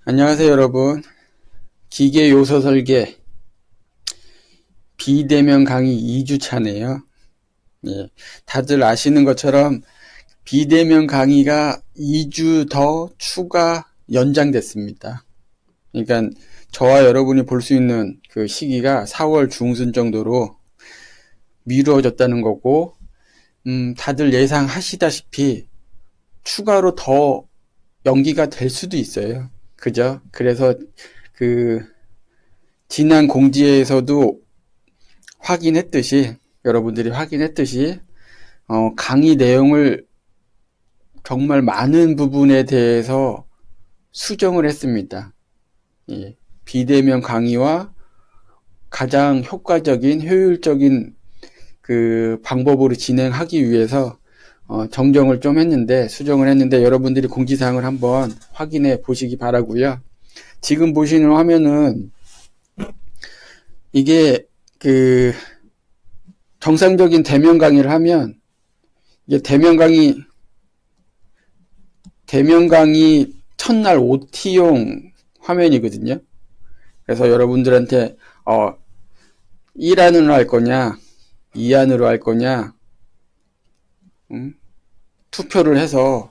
안녕하세요, 여러분. 기계 요소 설계 비대면 강의 2주차네요. 예, 다들 아시는 것처럼 비대면 강의가 2주 더 추가 연장됐습니다. 그러니까 저와 여러분이 볼 수 있는 그 시기가 4월 중순 정도로 미루어졌다는 거고, 다들 예상하시다시피 추가로 더 연기가 될 수도 있어요. 그죠? 그래서 그 지난 공지에서도 여러분들이 확인했듯이 강의 내용을 정말 많은 부분에 대해서 수정을 했습니다. 예, 비대면 강의와 가장 효과적인 효율적인 그 방법으로 진행하기 위해서 정정을 좀 했는데, 수정을 했는데, 여러분들이 공지사항을 한번 확인해 보시기 바라고요. 지금 보시는 화면은 이게 그 정상적인 대면 강의를 하면 이게 대면 강의 첫날 OT용 화면이거든요. 그래서 여러분들한테 1안으로 할 거냐 2안으로 할 거냐 투표를 해서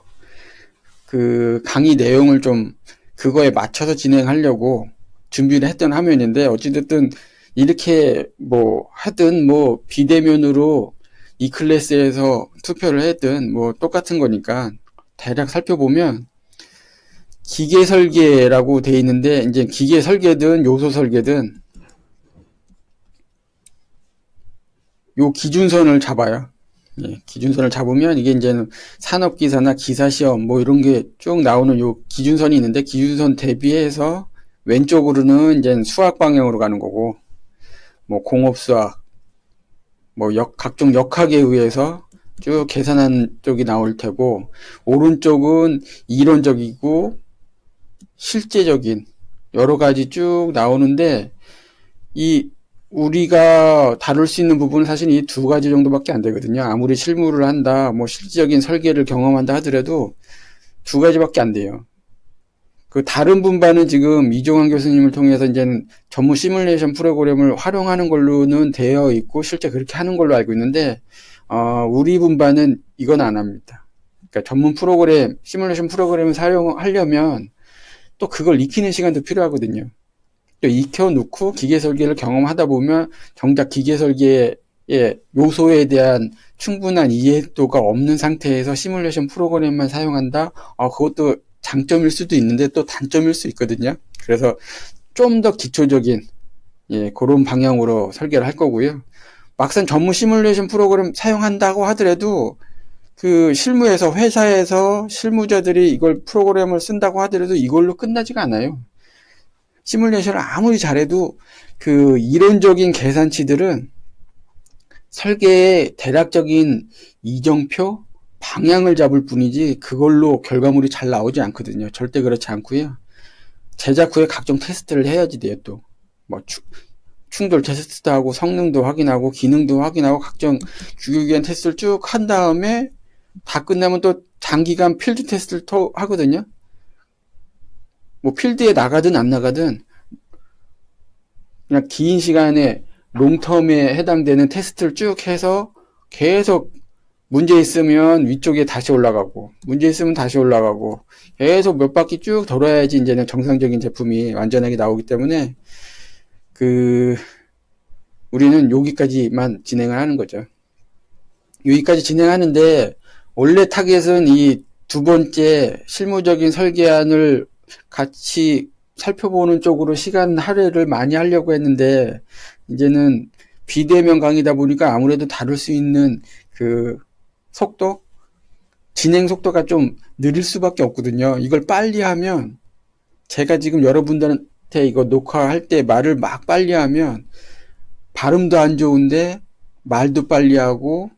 그 강의 내용을 좀 그거에 맞춰서 진행하려고 준비를 했던 화면인데, 어찌됐든 이렇게 뭐 하든 뭐 비대면으로 이 클래스에서 투표를 했든 뭐 똑같은 거니까 대략 살펴보면 기계 설계라고 돼 있는데, 이제 기계 설계든 요소 설계든 요 기준선을 잡아요. 예, 기준선을 잡으면 이게 이제는 산업기사나 기사시험 뭐 이런 게 쭉 나오는 요 기준선이 있는데, 기준선 대비해서 왼쪽으로는 이제 수학 방향으로 가는 거고, 뭐 공업수학, 뭐 각종 역학에 의해서 쭉 계산한 쪽이 나올 테고, 오른쪽은 이론적이고 실제적인 여러 가지 쭉 나오는데, 이 우리가 다룰 수 있는 부분은 사실 이 두 가지 정도밖에 안 되거든요. 아무리 실무를 한다, 뭐 실질적인 설계를 경험한다 하더라도 두 가지밖에 안 돼요. 그 다른 분반은 지금 이종환 교수님을 통해서 이제는 전문 시뮬레이션 프로그램을 활용하는 걸로는 되어 있고 실제 그렇게 하는 걸로 알고 있는데, 우리 분반은 이건 안 합니다. 그러니까 전문 프로그램, 시뮬레이션 프로그램을 사용하려면 또 그걸 익히는 시간도 필요하거든요. 또 익혀놓고 기계 설계를 경험하다 보면 정작 기계 설계의 요소에 대한 충분한 이해도가 없는 상태에서 시뮬레이션 프로그램만 사용한다? 그것도 장점일 수도 있는데 또 단점일 수 있거든요. 그래서 좀 더 기초적인 그런 방향으로 설계를 할 거고요. 막상 전문 시뮬레이션 프로그램 사용한다고 하더라도 그 실무에서 회사에서 실무자들이 이걸 프로그램을 쓴다고 하더라도 이걸로 끝나지가 않아요. 시뮬레이션을 아무리 잘해도 그 이론적인 계산치들은 설계의 대략적인 이정표, 방향을 잡을 뿐이지 그걸로 결과물이 잘 나오지 않거든요. 절대 그렇지 않고요. 제작 후에 각종 테스트를 해야지 돼요. 또 뭐 충돌 테스트도 하고 성능도 확인하고 기능도 확인하고 각종 규격위한 테스트를 쭉 한 다음에 다 끝나면 또 장기간 필드 테스트를 또 하거든요. 뭐 필드에 나가든 안 나가든 그냥 긴 시간에 롱텀에 해당되는 테스트를 쭉 해서 계속 문제 있으면 위쪽에 다시 올라가고, 문제 있으면 다시 올라가고, 계속 몇 바퀴 쭉 돌아야지 이제는 정상적인 제품이 완전하게 나오기 때문에 우리는 여기까지만 진행을 하는 거죠. 여기까지 진행하는데 원래 타겟은 이 두 번째 실무적인 설계안을 같이 살펴보는 쪽으로 시간 할애를 많이 하려고 했는데, 이제는 비대면 강의다 보니까 아무래도 다룰 수 있는 그 속도? 진행 속도가 좀 느릴 수밖에 없거든요. 이걸 빨리 하면, 제가 지금 여러분들한테 이거 녹화할 때 말을 막 빨리 하면 발음도 안 좋은데 말도 빨리 하고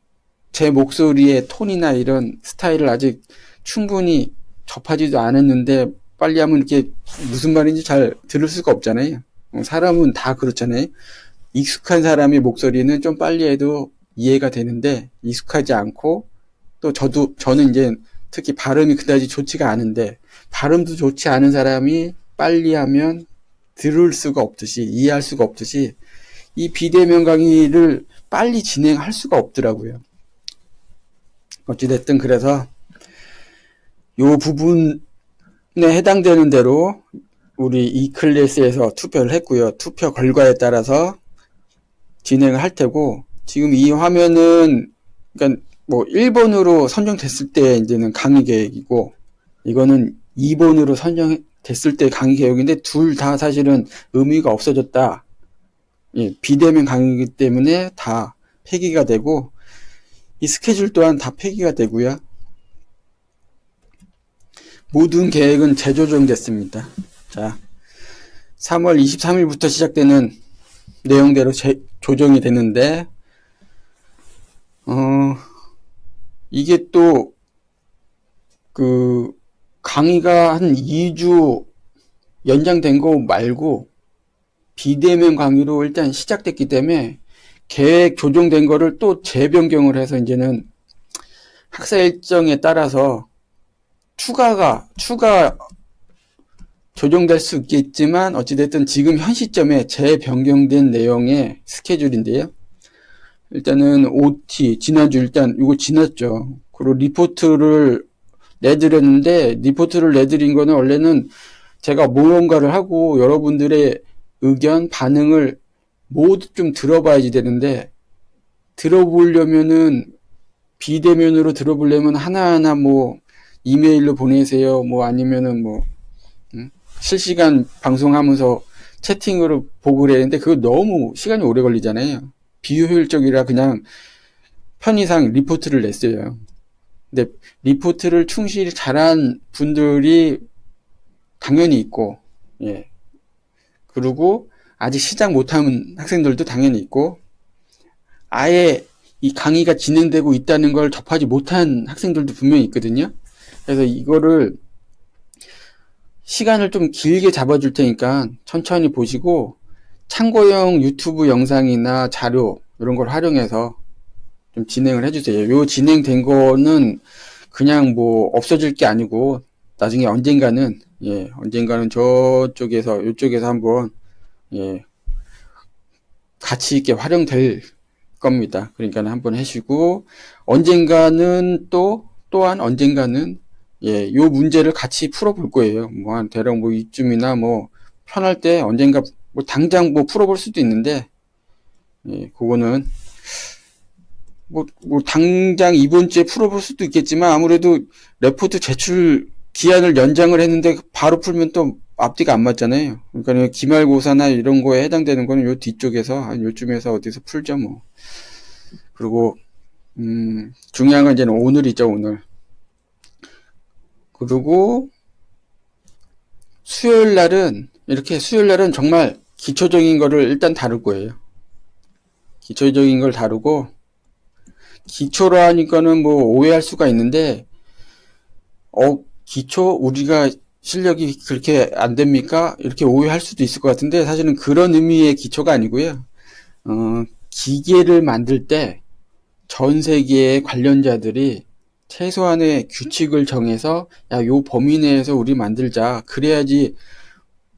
제 목소리의 톤이나 이런 스타일을 아직 충분히 접하지도 않았는데 빨리 하면 이렇게 무슨 말인지 잘 들을 수가 없잖아요. 사람은 다 그렇잖아요. 익숙한 사람의 목소리는 좀 빨리 해도 이해가 되는데, 익숙하지 않고 또 저는 이제 특히 발음이 그다지 좋지가 않은데 발음도 좋지 않은 사람이 빨리 하면 들을 수가 없듯이, 이해할 수가 없듯이 이 비대면 강의를 빨리 진행할 수가 없더라고요. 어찌됐든 그래서 요 부분에 해당되는 대로 우리 이클래스에서 투표를 했고요. 투표 결과에 따라서 진행을 할 테고, 지금 이 화면은 그러니까 뭐 1번으로 선정됐을 때 이제는 강의 계획이고, 이거는 2번으로 선정됐을 때 강의 계획인데 둘 다 사실은 의미가 없어졌다. 예, 비대면 강의이기 때문에 다 폐기가 되고, 이 스케줄 또한 다 폐기가 되고요. 모든 계획은 재조정됐습니다. 자, 3월 23일부터 시작되는 내용대로 조정이 되는데, 이게 또 강의가 한 2주 연장된 거 말고 비대면 강의로 일단 시작됐기 때문에 계획 조정된 거를 또 재변경을 해서 이제는 학사 일정에 따라서 추가 조정될 수 있겠지만 어찌됐든 지금 현 시점에 재변경된 내용의 스케줄인데요. 일단은 OT 지난주 일단 이거 지났죠. 그리고 리포트를 내드렸는데, 리포트를 내드린 거는 원래는 제가 무언가를 하고 여러분들의 의견, 반응을 모두 좀 들어봐야지 되는데, 들어보려면은 비대면으로 들어보려면 하나하나 뭐 이메일로 보내세요, 뭐 아니면은 뭐 실시간 방송하면서 채팅으로 보고 그랬는데 그거 너무 시간이 오래 걸리잖아요. 비효율적이라 그냥 편의상 리포트를 냈어요. 근데 리포트를 충실히 잘한 분들이 당연히 있고, 예. 그리고 아직 시작 못한 학생들도 당연히 있고, 아예 이 강의가 진행되고 있다는 걸 접하지 못한 학생들도 분명히 있거든요. 그래서 이거를 시간을 좀 길게 잡아줄 테니까 천천히 보시고 참고용 유튜브 영상이나 자료 이런 걸 활용해서 좀 진행을 해주세요. 요 진행된 거는 그냥 뭐 없어질 게 아니고 나중에 언젠가는 저쪽에서 이쪽에서 한번 가치 있게 활용될 겁니다. 그러니까 한번 하시고 언젠가는 또한 언젠가는 요 문제를 같이 풀어볼 거예요. 뭐 한 대략 뭐 이쯤이나 뭐 편할 때 언젠가 뭐 당장 뭐 풀어볼 수도 있는데 그거는 뭐 당장 이번 주에 풀어볼 수도 있겠지만 아무래도 레포트 제출 기한을 연장을 했는데 바로 풀면 또 앞뒤가 안 맞잖아요. 그러니까 기말고사나 이런 거에 해당되는 거는 요 뒤쪽에서 한 요쯤에서 어디서 풀죠 뭐. 그리고 중요한 건 이제는 오늘이죠, 오늘. 그리고 수요일 날은 정말 기초적인 거를 일단 다룰 거예요. 기초적인 걸 다루고, 기초라 하니까는 뭐 오해할 수가 있는데, 기초? 우리가 실력이 그렇게 안 됩니까? 이렇게 오해할 수도 있을 것 같은데, 사실은 그런 의미의 기초가 아니고요. 기계를 만들 때 전 세계의 관련자들이 최소한의 규칙을 정해서 요 범위 내에서 우리 만들자. 그래야지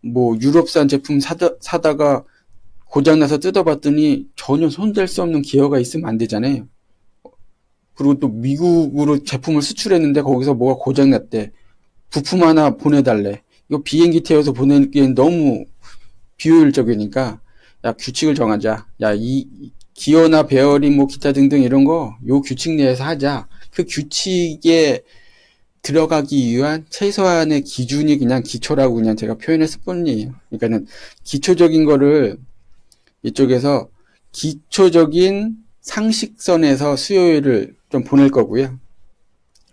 뭐 유럽산 제품 사다가 고장나서 뜯어봤더니 전혀 손댈 수 없는 기어가 있으면 안 되잖아요. 그리고 또 미국으로 제품을 수출했는데 거기서 뭐가 고장났대. 부품 하나 보내달래. 이거 비행기 태워서 보내기엔 너무 비효율적이니까 규칙을 정하자. 이 기어나 배열이 뭐 기타 등등 이런 거 요 규칙 내에서 하자. 그 규칙에 들어가기 위한 최소한의 기준이 그냥 기초라고 그냥 제가 표현했을 뿐이에요. 그러니까는 기초적인 거를 이쪽에서 기초적인 상식선에서 수요일을 좀 보낼 거고요.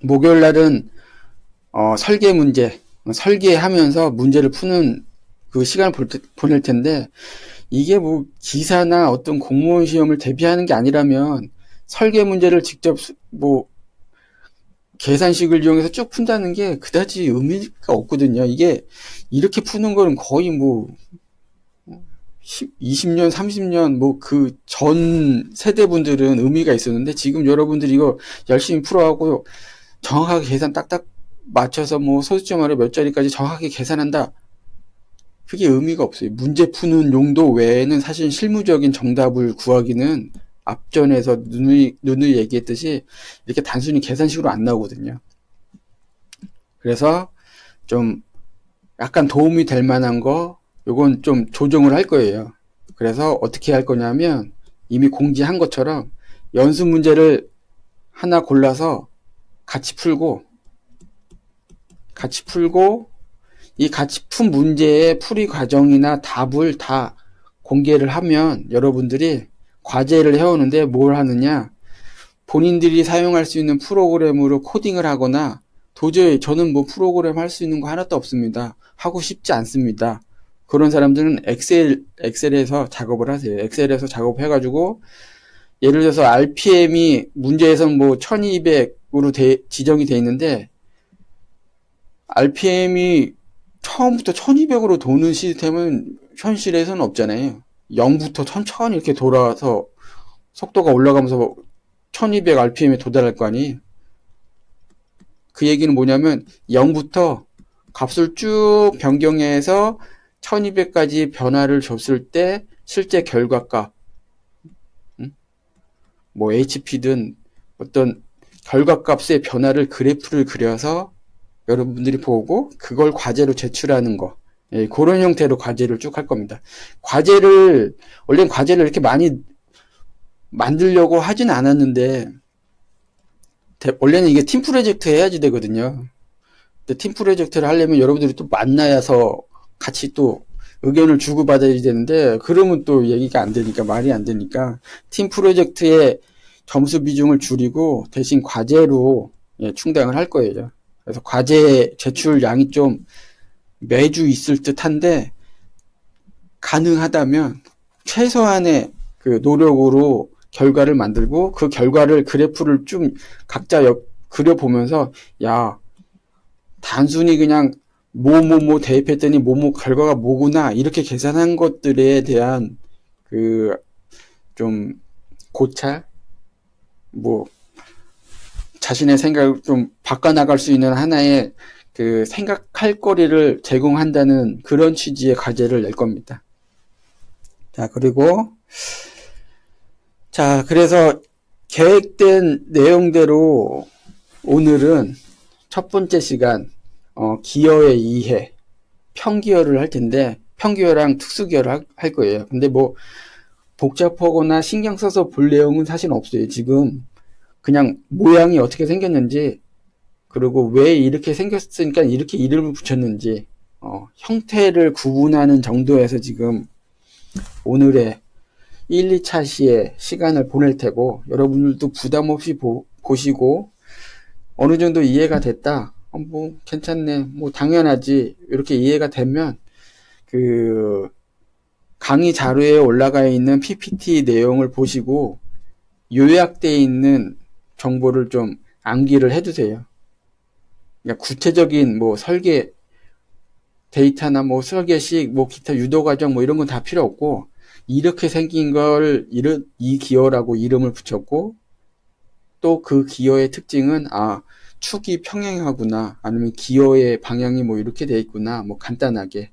목요일 날은 설계 문제, 설계하면서 문제를 푸는 그 시간을 보낼 텐데 이게 뭐 기사나 어떤 공무원 시험을 대비하는 게 아니라면 설계 문제를 직접 뭐 계산식을 이용해서 쭉 푼다는 게 그다지 의미가 없거든요. 이게 이렇게 푸는 거는 거의 뭐 20년, 30년 뭐 그 전 세대분들은 의미가 있었는데 지금 여러분들이 이거 열심히 풀어하고 정확하게 계산 딱딱 맞춰서 뭐 소수점 아래 몇 자리까지 정확하게 계산한다. 그게 의미가 없어요. 문제 푸는 용도 외에는 사실 실무적인 정답을 구하기는 앞전에서 누누이 얘기했듯이 이렇게 단순히 계산식으로 안 나오거든요. 그래서 좀 약간 도움이 될 만한 거 요건 좀 조정을 할 거예요. 그래서 어떻게 할 거냐면 이미 공지한 것처럼 연습 문제를 하나 골라서 같이 풀고 이 같이 푼 문제의 풀이 과정이나 답을 다 공개를 하면 여러분들이 과제를 해오는데 뭘 하느냐, 본인들이 사용할 수 있는 프로그램으로 코딩을 하거나 도저히 저는 뭐 프로그램 할 수 있는 거 하나도 없습니다, 하고 싶지 않습니다, 그런 사람들은 엑셀에서 작업을 하세요. 엑셀에서 작업해가지고 예를 들어서 RPM이 문제에서는 뭐 1200으로 지정이 돼 있는데 RPM이 처음부터 1200으로 도는 시스템은 현실에서는 없잖아요. 0부터 천천히 이렇게 돌아서 속도가 올라가면서 1200 RPM에 도달할 거 아니에요. 그 얘기는 뭐냐면 0부터 값을 쭉 변경해서 1200까지 변화를 줬을 때 실제 결과값, 뭐 HP든 어떤 결과값의 변화를 그래프를 그려서 여러분들이 보고 그걸 과제로 제출하는 거, 예, 그런 형태로 과제를 쭉 할 겁니다. 원래는 과제를 이렇게 많이 만들려고 하진 않았는데 원래는 이게 팀 프로젝트 해야지 되거든요. 근데 팀 프로젝트를 하려면 여러분들이 또 만나서 같이 또 의견을 주고받아야 되는데 그러면 또 얘기가 안 되니까, 말이 안 되니까 팀 프로젝트의 점수 비중을 줄이고 대신 과제로, 예, 충당을 할 거예요. 그래서 과제 제출량이 좀 매주 있을 듯한데 가능하다면 최소한의 그 노력으로 결과를 만들고 그 결과를 그래프를 좀 각자 그려보면서, 야, 단순히 그냥 뭐뭐뭐 대입했더니 뭐뭐 결과가 뭐구나 이렇게 계산한 것들에 대한 그 좀 고찰, 뭐 자신의 생각을 좀 바꿔나갈 수 있는 하나의 그 생각할 거리를 제공한다는 그런 취지의 과제를 낼 겁니다. 자, 그래서 계획된 내용대로 오늘은 첫 번째 시간 기여의 이해, 평기여를 할 텐데 평기여랑 특수기여를 할 거예요. 근데 뭐 복잡하거나 신경 써서 볼 내용은 사실 없어요. 지금 그냥 모양이 어떻게 생겼는지, 그리고 왜 이렇게 생겼으니까 이렇게 이름을 붙였는지, 형태를 구분하는 정도에서 지금 오늘의 1, 2차 시에 시간을 보낼 테고, 여러분들도 부담 없이 보시고 어느 정도 이해가 됐다, 뭐 괜찮네, 뭐 당연하지, 이렇게 이해가 되면 그 강의 자료에 올라가 있는 PPT 내용을 보시고 요약되어 있는 정보를 좀 암기를 해두세요. 그러니까 구체적인 뭐 설계 데이터나 뭐 설계식, 뭐 기타 유도 과정 뭐 이런 건 다 필요 없고, 이렇게 생긴 걸 이 기어라고 이름을 붙였고, 또 그 기어의 특징은 축이 평행하구나, 아니면 기어의 방향이 뭐 이렇게 돼 있구나, 뭐 간단하게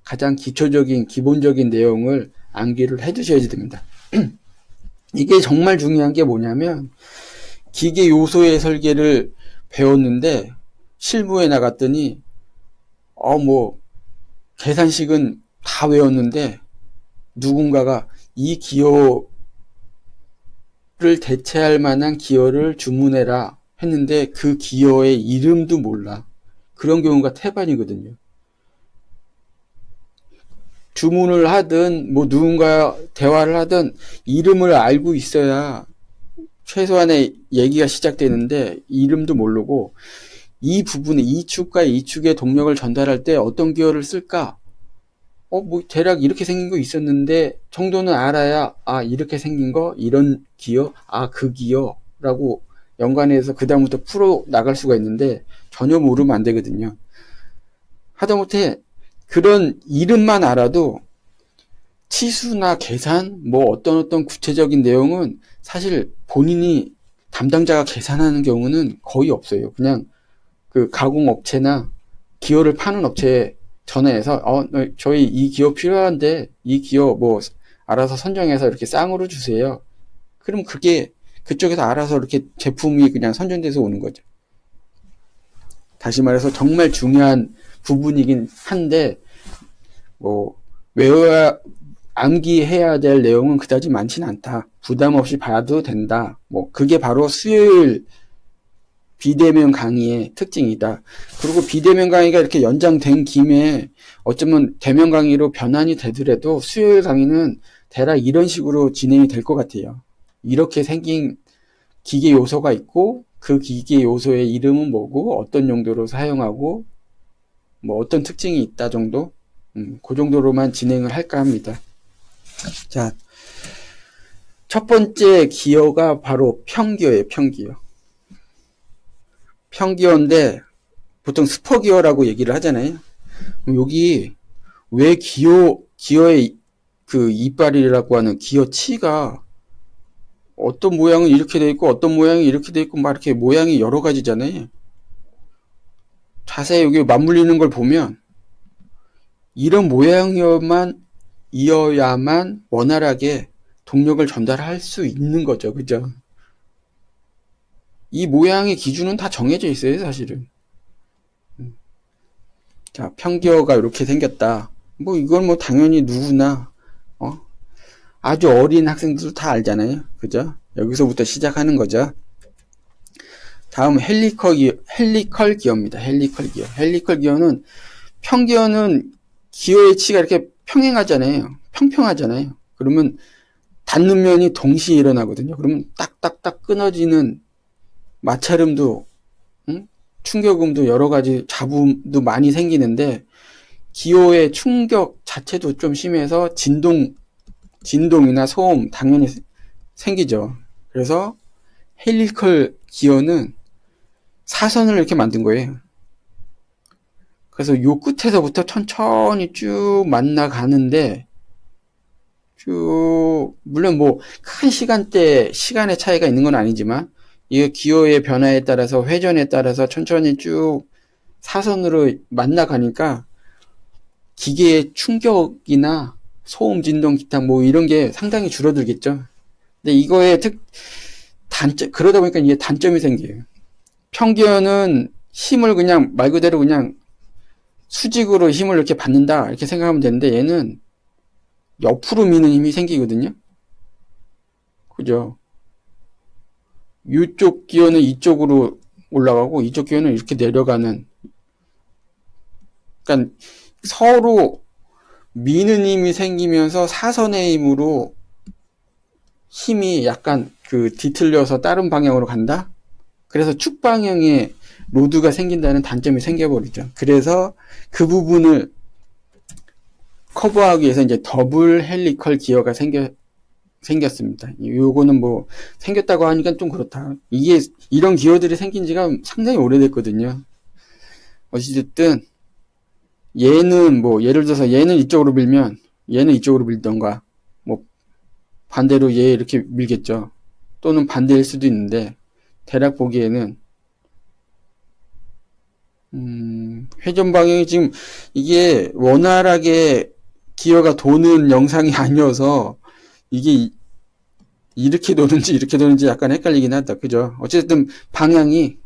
가장 기초적인 기본적인 내용을 암기를 해두셔야 됩니다. 이게 정말 중요한 게 뭐냐면, 기계 요소의 설계를 배웠는데 실무에 나갔더니 뭐 계산식은 다 외웠는데 누군가가 이 기어를 대체할 만한 기어를 주문해라 했는데 그 기어의 이름도 몰라. 그런 경우가 태반이거든요. 주문을 하든 뭐 누군가 대화를 하든 이름을 알고 있어야 최소한의 얘기가 시작되는데 이름도 모르고, 이 부분에 이 축과 이 축의 동력을 전달할 때 어떤 기어를 쓸까? 뭐 대략 이렇게 생긴 거 있었는데 정도는 알아야, 이렇게 생긴 거, 이런 기어, 그 기어라고 연관해서 그 다음부터 풀어 나갈 수가 있는데 전혀 모르면 안 되거든요. 하다못해 그런 이름만 알아도 치수나 계산, 뭐 어떤 구체적인 내용은 사실 본인이 담당자가 계산하는 경우는 거의 없어요. 그냥 그 가공업체나 기어를 파는 업체에 전화해서 저희 이 기호 필요한데 이 기호 뭐 알아서 선정해서 이렇게 쌍으로 주세요. 그럼 그게 그쪽에서 알아서 이렇게 제품이 그냥 선정돼서 오는 거죠. 다시 말해서 정말 중요한 부분이긴 한데 뭐 외워야 암기해야 될 내용은 그다지 많지는 않다. 부담 없이 봐도 된다. 뭐 그게 바로 수요일 비대면 강의의 특징이다. 그리고 비대면 강의가 이렇게 연장된 김에 어쩌면 대면 강의로 변환이 되더라도 수요일 강의는 대략 이런 식으로 진행이 될 것 같아요. 이렇게 생긴 기계 요소가 있고 그 기계 요소의 이름은 뭐고 어떤 용도로 사용하고 뭐 어떤 특징이 있다 정도 그 정도로만 진행을 할까 합니다. 자, 첫 번째 기어가 바로 평기어예요. 평기어. 평기어인데 보통 스포기어라고 얘기를 하잖아요. 여기 왜 기어의 그 이빨이라고 하는 기어치가 어떤 모양은 이렇게 돼 있고 어떤 모양이 이렇게 돼 있고 막 이렇게 모양이 여러 가지잖아요. 자세히 여기 맞물리는 걸 보면 이런 모양이어야만 원활하게 동력을 전달할 수 있는 거죠. 그죠? 이 모양의 기준은 다 정해져 있어요, 사실은. 자, 평기어가 이렇게 생겼다. 뭐 이건 뭐 당연히 누구나 아주 어린 학생들도 다 알잖아요. 그죠? 여기서부터 시작하는 거죠. 다음 헬리컬 기어입니다. 헬리컬 기어. 헬리컬 기어는 평기어는 기어의 치가 이렇게 평행하잖아요. 평평하잖아요. 그러면 닿는 면이 동시에 일어나거든요. 그러면 딱딱딱 끊어지는 마찰음도 충격음도 여러 가지 잡음도 많이 생기는데 기호의 충격 자체도 좀 심해서 진동이나 소음 당연히 생기죠. 그래서 헬리컬 기어는 사선을 이렇게 만든 거예요. 그래서 요 끝에서부터 천천히 쭉 만나가는데 쭉 물론 뭐 큰 시간의 차이가 있는 건 아니지만 이 기호의 변화에 따라서 회전에 따라서 천천히 쭉 사선으로 만나가니까 기계의 충격이나 소음, 진동, 기타 뭐 이런 게 상당히 줄어들겠죠. 근데 이거의 그러다 보니까 이게 단점이 생겨요. 평기어는 힘을 그냥 말 그대로 그냥 수직으로 힘을 이렇게 받는다 이렇게 생각하면 되는데 얘는 옆으로 미는 힘이 생기거든요. 그죠? 이쪽 기어는 이쪽으로 올라가고 이쪽 기어는 이렇게 내려가는 그러니까 서로 미는 힘이 생기면서 사선의 힘으로 힘이 약간 뒤틀려서 다른 방향으로 간다? 그래서 축방향의 로드가 생긴다는 단점이 생겨버리죠. 그래서 그 부분을 커버하기 위해서 이제 더블 헬리컬 기어가 생겼습니다. 요거는 뭐 생겼다고 하니까 좀 그렇다. 이런 기어들이 생긴 지가 상당히 오래됐거든요. 어찌됐든 얘는 뭐 예를 들어서 얘는 이쪽으로 밀면 얘는 이쪽으로 밀던가 뭐 반대로 얘 이렇게 밀겠죠. 또는 반대일 수도 있는데 대략 보기에는 회전 방향이 지금 이게 원활하게 기어가 도는 영상이 아니어서 이게 이렇게 도는지 이렇게 도는지 약간 헷갈리긴 하다. 그죠? 어쨌든 방향이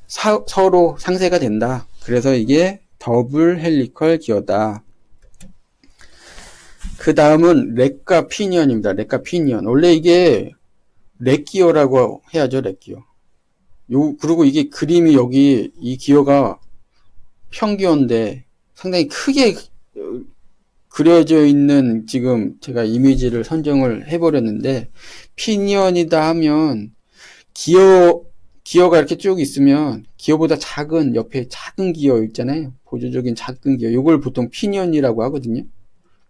서로 상쇄가 된다. 그래서 이게 더블 헬리컬 기어다. 그 다음은 렉과 피니언입니다. 렉과 피니언. 원래 이게 렉 기어라고 해야죠. 렉 기어. 그리고 이게 그림이 여기 이 기어가 평기어인데 상당히 크게 그려져 있는 지금 제가 이미지를 선정을 해버렸는데 피니언이다 하면 기어가 이렇게 쭉 있으면 기어보다 작은 옆에 작은 기어 있잖아요. 보조적인 작은 기어. 이걸 보통 피니언이라고 하거든요.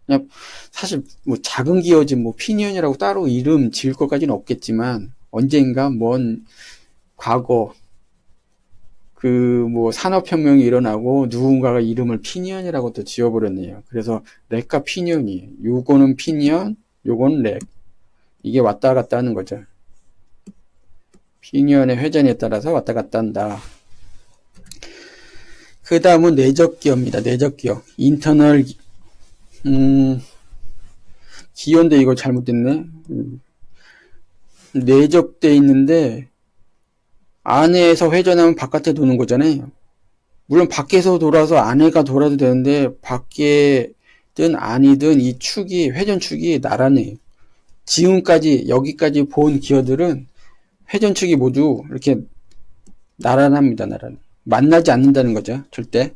그냥 사실 뭐 작은 기어지 뭐 피니언이라고 따로 이름 지을 것까지는 없겠지만 언젠가 먼 과거 뭐 산업혁명이 일어나고 누군가가 이름을 피니언이라고 또 지어버렸네요. 그래서 렉과 피니언이에요. 요거는 피니언, 요거는 렉. 이게 왔다 갔다 하는 거죠. 피니언의 회전에 따라서 왔다 갔다 한다. 그 다음은 내적 기어입니다. 내적 기어. 인터널, 기어인데 이거 잘못됐네. 내적돼 있는데, 안에서 회전하면 바깥에 도는 거잖아요. 물론 밖에서 돌아서 안에가 돌아도 되는데, 밖에든 아니든 이 축이, 회전축이 나란해요. 지금까지, 여기까지 본 기어들은 회전축이 모두 이렇게 나란합니다. 나란. 만나지 않는다는 거죠. 절대.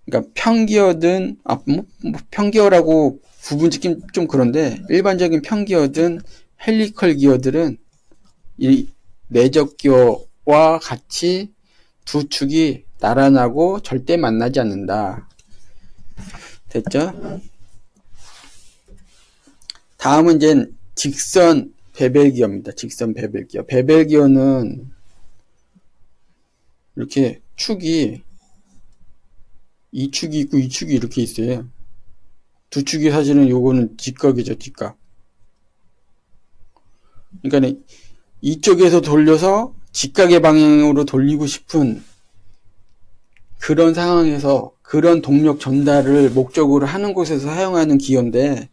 그러니까 평기어든 평기어라고 구분 짓긴 좀 그런데 일반적인 평기어든 헬리컬 기어들은 이 내적 기어와 같이 두 축이 나란하고 절대 만나지 않는다. 됐죠? 다음은 이제 직선 베벨 기어입니다. 직선 베벨 기어. 베벨 기어는 이렇게 축이 이 축이 있고 이 축이 이렇게 있어요. 두 축이 사실은 요거는 직각이죠, 직각. 그러니까 이쪽에서 돌려서 직각의 방향으로 돌리고 싶은 그런 상황에서 그런 동력 전달을 목적으로 하는 곳에서 사용하는 기어인데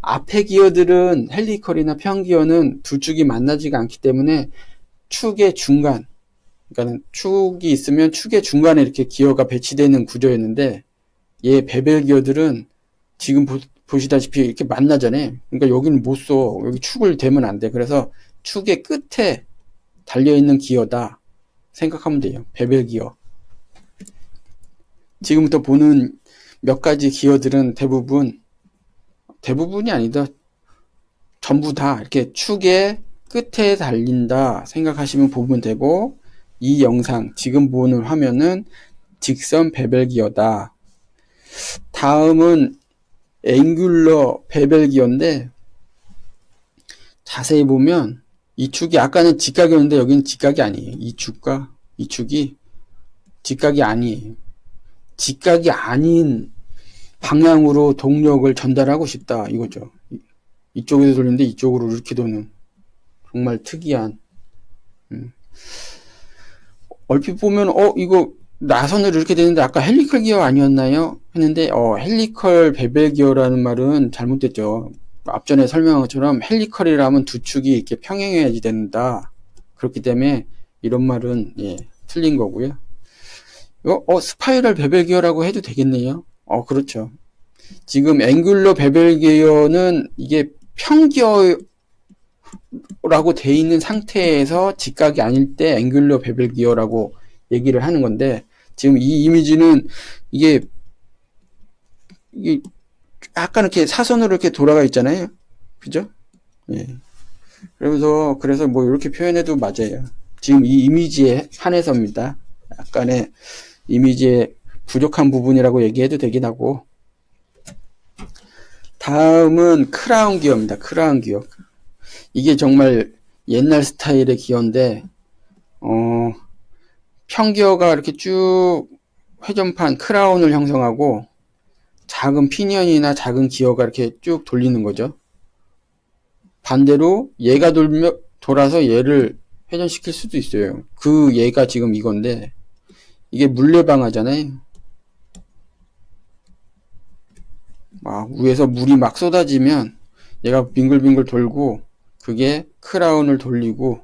앞에 기어들은 헬리컬이나 평기어는 두 축이 만나지가 않기 때문에 축의 중간, 그러니까 축이 있으면 축의 중간에 이렇게 기어가 배치되는 구조였는데 얘 베벨 기어들은 지금 보시다시피 이렇게 만나잖아요. 그러니까 여기는 못 써. 여기 축을 대면 안 돼. 그래서 축의 끝에 달려있는 기어다 생각하면 돼요. 베벨 기어. 지금부터 보는 몇 가지 기어들은 대부분이 아니다. 전부 다 이렇게 축의 끝에 달린다 생각하시면 보면 되고, 이 영상 지금 보는 화면은 직선 베벨 기어다. 다음은 앵귤러 베벨 기어인데 자세히 보면 이 축이 아까는 직각이었는데 여기는 직각이 아니에요. 이 축과 이 축이 직각이 아니에요. 직각이 아닌 방향으로 동력을 전달하고 싶다 이거죠. 이쪽에서 돌리는데 이쪽으로 이렇게 도는 정말 특이한. 얼핏 보면 이거 나선으로 이렇게 되는데 아까 헬리컬 기어 아니었나요? 했는데 헬리컬 베벨 기어라는 말은 잘못됐죠. 앞전에 설명한 것처럼 헬리컬이라면 두 축이 이렇게 평행해야지 된다. 그렇기 때문에 이런 말은 틀린 거고요. 스파이럴 베벨 기어라고 해도 되겠네요. 그렇죠. 지금 앵귤러 베벨 기어는 이게 평기어라고 돼 있는 상태에서 직각이 아닐 때 앵귤러 베벨 기어라고 얘기를 하는 건데, 지금 이 이미지는 이게 약간 이렇게 사선으로 이렇게 돌아가 있잖아요. 그죠? 예. 그래서 뭐 이렇게 표현해도 맞아요. 지금 이 이미지에 한해서입니다. 약간의 이미지의 부족한 부분이라고 얘기해도 되긴 하고. 다음은 크라운 기어입니다. 크라운 기어. 이게 정말 옛날 스타일의 기어인데, 평기어가 이렇게 쭉 회전판 크라운을 형성하고 작은 피니언이나 작은 기어가 이렇게 쭉 돌리는 거죠. 반대로 얘가 돌아서 얘를 회전시킬 수도 있어요. 그 얘가 지금 이건데 이게 물레방아잖아요. 위에서 물이 막 쏟아지면 얘가 빙글빙글 돌고 그게 크라운을 돌리고,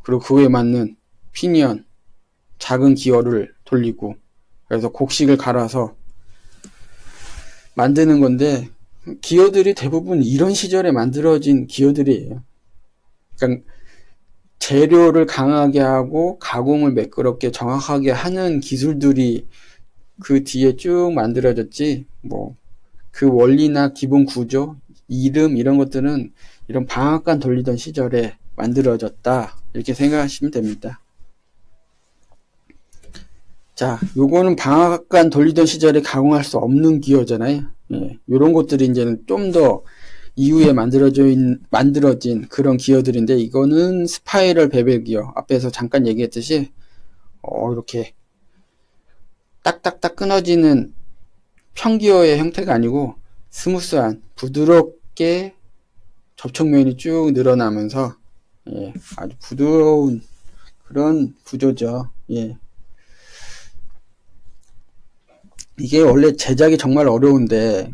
그리고 그거에 맞는 피니언 작은 기어를 돌리고, 그래서 곡식을 갈아서 만드는 건데, 기어들이 대부분 이런 시절에 만들어진 기어들이에요. 그러니까 재료를 강하게 하고 가공을 매끄럽게 정확하게 하는 기술들이 그 뒤에 쭉 만들어졌지, 그 원리나 기본 구조, 이름 이런 것들은 이런 방앗간 돌리던 시절에 만들어졌다 이렇게 생각하시면 됩니다. 자, 요거는 방앗간 돌리던 시절에 가공할 수 없는 기어잖아요. 요런 것들이 이제는 좀 더 이후에 만들어진 그런 기어들인데, 이거는 스파이럴 베벨 기어. 앞에서 잠깐 얘기했듯이 이렇게 딱딱딱 끊어지는 평기어의 형태가 아니고 스무스한 부드럽게 접촉면이 쭉 늘어나면서 아주 부드러운 그런 구조죠. 이게 원래 제작이 정말 어려운데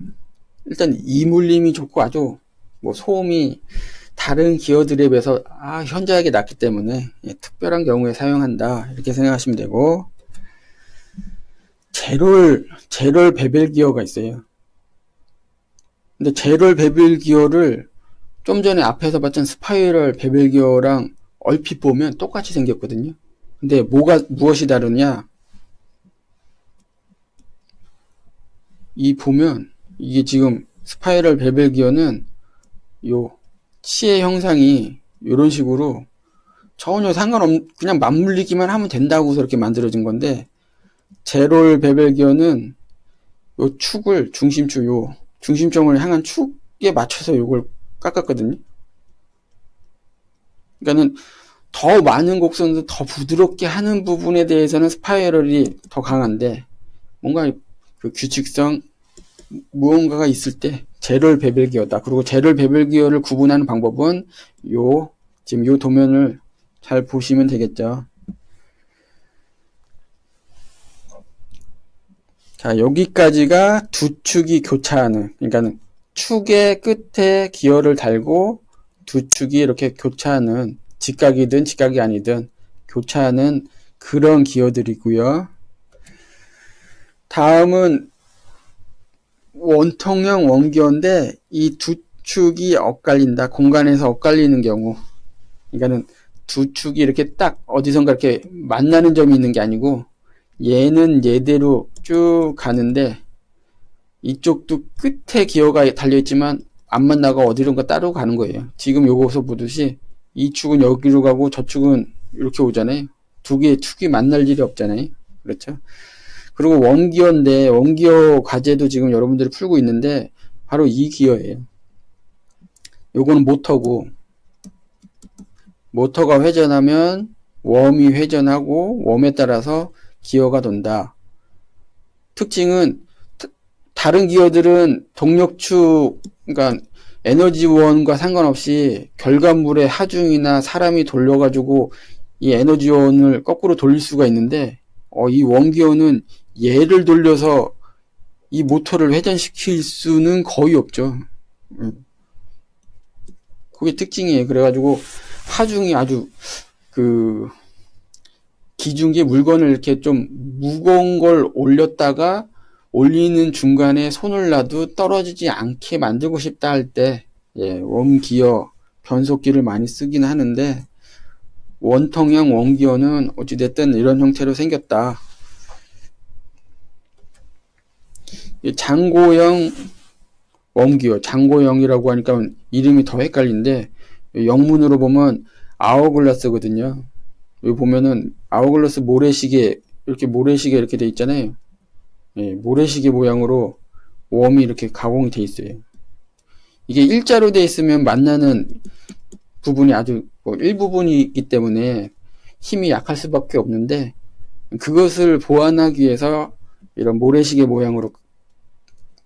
일단 이물림이 좋고 아주 뭐 소음이 다른 기어들에 비해서 현저하게 낮기 때문에 특별한 경우에 사용한다 이렇게 생각하시면 되고, 제롤 베벨 기어가 있어요. 근데 제롤 베벨 기어를 좀 전에 앞에서 봤던 스파이럴 베벨 기어랑 얼핏 보면 똑같이 생겼거든요. 근데 무엇이 다르냐, 보면 이게 지금 스파이럴 베벨 기어는 요 치의 형상이 이런 식으로 전혀 그냥 맞물리기만 하면 된다고 그렇게 만들어진 건데, 제롤 베벨 기어는 요 축을 중심점을 향한 축에 맞춰서 요걸 깎았거든요. 그러니까는 더 많은 곡선도 더 부드럽게 하는 부분에 대해서는 스파이럴이 더 강한데, 뭔가 그 규칙성 무언가가 있을 때 제롤 베벨 기어다. 그리고 제롤 베벨 기어를 구분하는 방법은 지금 요 도면을 잘 보시면 되겠죠. 자, 여기까지가 두 축이 교차하는, 그러니까 축의 끝에 기어를 달고 두 축이 이렇게 교차하는, 직각이든 직각이 아니든 교차하는 그런 기어들이고요. 다음은 원통형 원기어인데 이 두 축이 엇갈린다. 공간에서 엇갈리는 경우, 그러니까는 두 축이 이렇게 딱 어디선가 이렇게 만나는 점이 있는 게 아니고 얘는 얘대로 쭉 가는데 이쪽도 끝에 기어가 달려있지만 안 만나고 어디론가 따로 가는 거예요. 지금 요거서 보듯이 이 축은 여기로 가고 저 축은 이렇게 오잖아요. 두 개의 축이 만날 일이 없잖아요. 그렇죠? 그리고 원기어인데, 원기어 과제도 지금 여러분들이 풀고 있는데 바로 이 기어예요. 요거는 모터고, 모터가 회전하면 웜이 회전하고 웜에 따라서 기어가 돈다. 특징은 다른 기어들은 동력축, 그러니까 에너지원과 상관없이 결과물의 하중이나 사람이 돌려가지고 이 에너지원을 거꾸로 돌릴 수가 있는데, 이 원기어는 얘를 돌려서 이 모터를 회전시킬 수는 거의 없죠. 그게 특징이에요. 그래가지고 하중이 아주 기중기 물건을 이렇게 좀 무거운 걸 올렸다가 올리는 중간에 손을 놔도 떨어지지 않게 만들고 싶다 할 때, 웜기어 변속기를 많이 쓰긴 하는데, 원통형 원기어는 어찌됐든 이런 형태로 생겼다. 장고형 원기어, 장고형이라고 하니까 이름이 더 헷갈린데, 영문으로 보면 아워글라스거든요. 여기 보면은 아워글라스 모래시계 이렇게 돼 있잖아요. 모래시계 모양으로 웜이 이렇게 가공이 돼 있어요. 이게 일자로 돼 있으면 만나는 부분이 아주 일부분이 있기 때문에 힘이 약할 수밖에 없는데, 그것을 보완하기 위해서 이런 모래시계 모양으로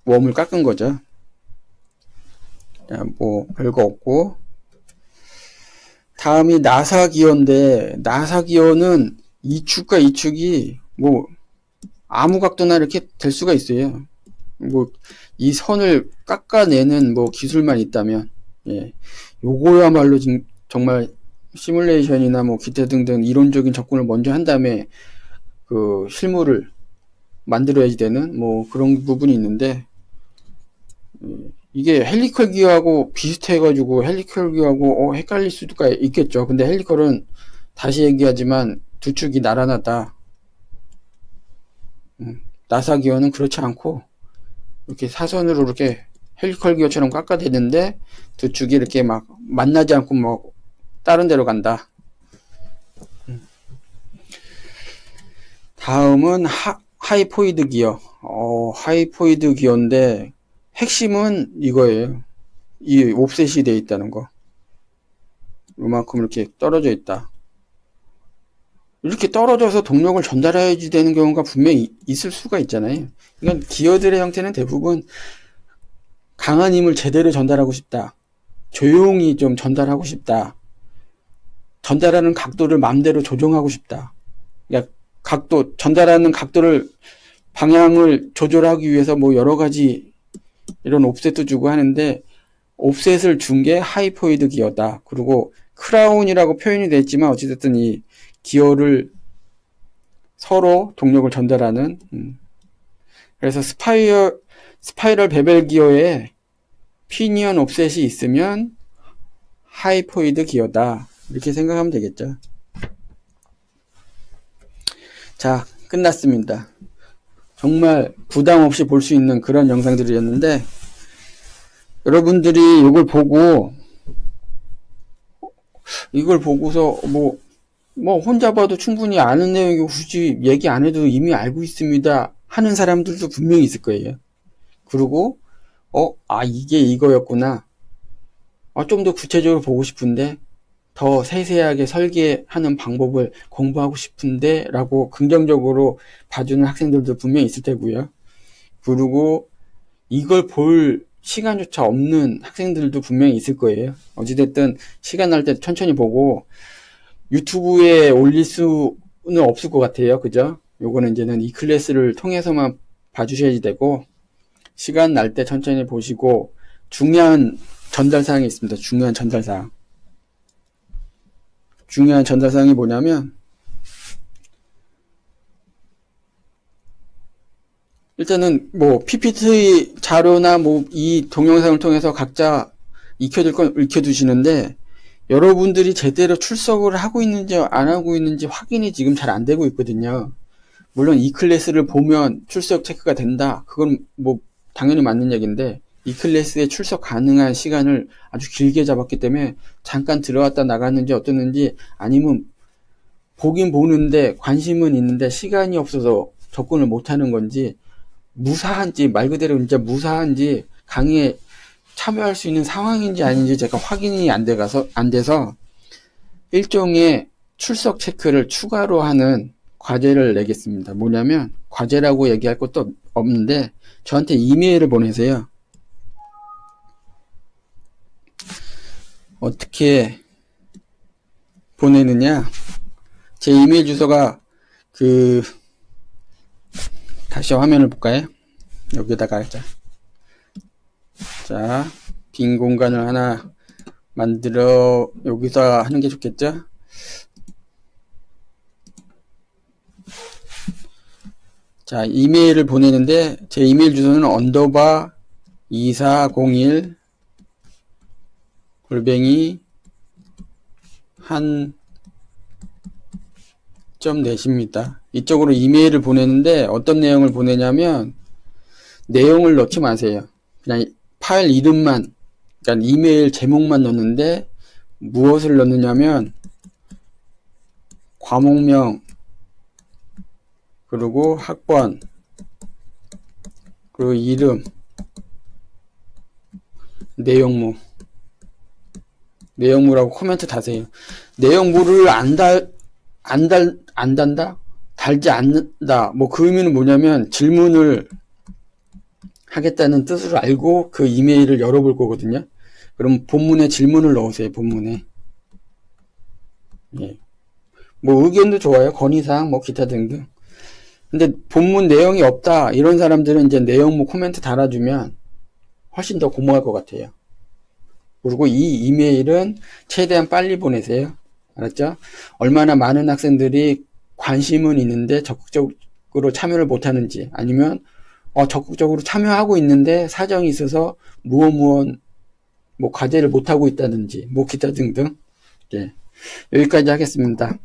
웜을 깎은 거죠. 뭐 별거 없고, 다음이 나사 기어인데, 나사 기어는 이 축과 이 축이 뭐 아무 각도나 이렇게 될 수가 있어요. 뭐 이 선을 깎아내는 뭐 기술만 있다면, 요거야말로 정말 시뮬레이션이나 뭐 기타 등등 이론적인 접근을 먼저 한 다음에 그 실물을 만들어야지 되는 뭐 그런 부분이 있는데, 이게 헬리컬 기어하고 비슷해가지고 헬리컬 기어하고 헷갈릴 수가 있겠죠. 근데 헬리컬은 다시 얘기하지만 두 축이 나란하다. 나사 기어는 그렇지 않고 이렇게 사선으로 이렇게 헬리컬 기어처럼 깎아대는데 두 축이 이렇게 막 만나지 않고 뭐 다른 데로 간다. 다음은 하이포이드 기어. 하이포이드 기어인데 핵심은 이거예요. 이 옵셋이 되어 있다는 거. 요만큼 이렇게 떨어져 있다. 이렇게 떨어져서 동력을 전달해야지 되는 경우가 분명히 있을 수가 있잖아요. 그러니까 기어들의 형태는 대부분 강한 힘을 제대로 전달하고 싶다. 조용히 좀 전달하고 싶다. 전달하는 각도를 마음대로 조정하고 싶다. 그러니까 전달하는 각도를 방향을 조절하기 위해서 뭐 여러 가지 이런 옵셋도 주고 하는데, 옵셋을 준 게 하이포이드 기어다. 그리고 크라운이라고 표현이 됐지만 어찌됐든 이 기어를 서로 동력을 전달하는, 그래서 스파이럴 베벨 기어에 피니언 옵셋이 있으면 하이포이드 기어다. 이렇게 생각하면 되겠죠. 자, 끝났습니다. 정말 부담 없이 볼 수 있는 그런 영상들이었는데, 여러분들이 이걸 보고서 뭐 혼자 봐도 충분히 아는 내용이고 굳이 얘기 안 해도 이미 알고 있습니다 하는 사람들도 분명히 있을 거예요. 그리고 이게 이거였구나. 좀 더 구체적으로 보고 싶은데, 더 세세하게 설계하는 방법을 공부하고 싶은데 라고 긍정적으로 봐주는 학생들도 분명히 있을 테고요. 그리고 이걸 볼 시간조차 없는 학생들도 분명히 있을 거예요. 어찌됐든 시간 날 때 천천히 보고 유튜브에 올릴 수는 없을 것 같아요. 그죠? 요거는 이제는 이 클래스를 통해서만 봐주셔야지 되고, 시간 날 때 천천히 보시고, 중요한 전달사항이 있습니다. 중요한 전달사항이 뭐냐면, 일단은 뭐 PPT 자료나 뭐 이 동영상을 통해서 각자 익혀둘 건 익혀두시는데, 여러분들이 제대로 출석을 하고 있는지 안 하고 있는지 확인이 지금 잘 안 되고 있거든요. 물론 이 클래스를 보면 출석 체크가 된다. 그건 뭐 당연히 맞는 얘기인데, 이 클래스에 출석 가능한 시간을 아주 길게 잡았기 때문에 잠깐 들어왔다 나갔는지 어떻는지, 아니면 보긴 보는데 관심은 있는데 시간이 없어서 접근을 못하는 건지, 무사한지, 말 그대로 진짜 무사한지, 강의에 참여할 수 있는 상황인지 아닌지 제가 확인이 안 돼서 일종의 출석 체크를 추가로 하는 과제를 내겠습니다. 뭐냐면, 과제라고 얘기할 것도 없는데 저한테 이메일을 보내세요. 어떻게 보내느냐, 제 이메일 주소가 다시 화면을 볼까요? 여기다가 자, 빈 공간을 하나 만들어 여기서 하는 게 좋겠죠? 자, 이메일을 보내는데 제 이메일 주소는 _2401 한.net입니다. 이쪽으로 이메일을 보내는데 어떤 내용을 보내냐면, 내용을 넣지 마세요. 그냥 파일 이름만, 그러니까 이메일 제목만 넣는데, 무엇을 넣느냐면 과목명, 그리고 학번, 그리고 이름, 내용물하고 코멘트 다세요. 내용물을 안 단다? 달지 않는다. 뭐 그 의미는 뭐냐면, 질문을 하겠다는 뜻으로 알고 그 이메일을 열어볼 거거든요. 그럼 본문에 질문을 넣으세요. 본문에. 예. 뭐 의견도 좋아요. 건의사항, 뭐 기타 등등. 근데 본문 내용이 없다, 이런 사람들은 이제 내용 코멘트 달아주면 훨씬 더 고마울 것 같아요. 그리고 이 이메일은 최대한 빨리 보내세요. 알았죠? 얼마나 많은 학생들이 관심은 있는데 적극적으로 참여를 못하는지, 아니면 적극적으로 참여하고 있는데 사정이 있어서 뭐 과제를 못하고 있다든지, 뭐 기타 등등. 네. 여기까지 하겠습니다.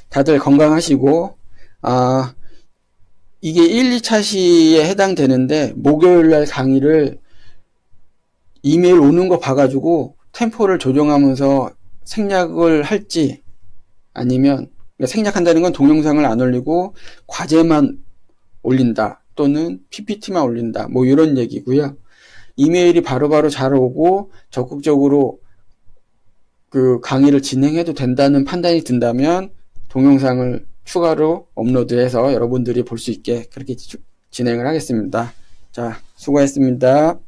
다들 건강하시고, 이게 1, 2차 시에 해당되는데, 목요일날 강의를 이메일 오는 거 봐가지고 템포를 조정하면서 생략을 할지, 아니면 생략한다는 건 동영상을 안 올리고 과제만 올린다, 또는 PPT만 올린다, 뭐 이런 얘기고요. 이메일이 바로바로 잘 오고 적극적으로 그 강의를 진행해도 된다는 판단이 든다면 동영상을 추가로 업로드해서 여러분들이 볼 수 있게 그렇게 진행을 하겠습니다. 자, 수고했습니다.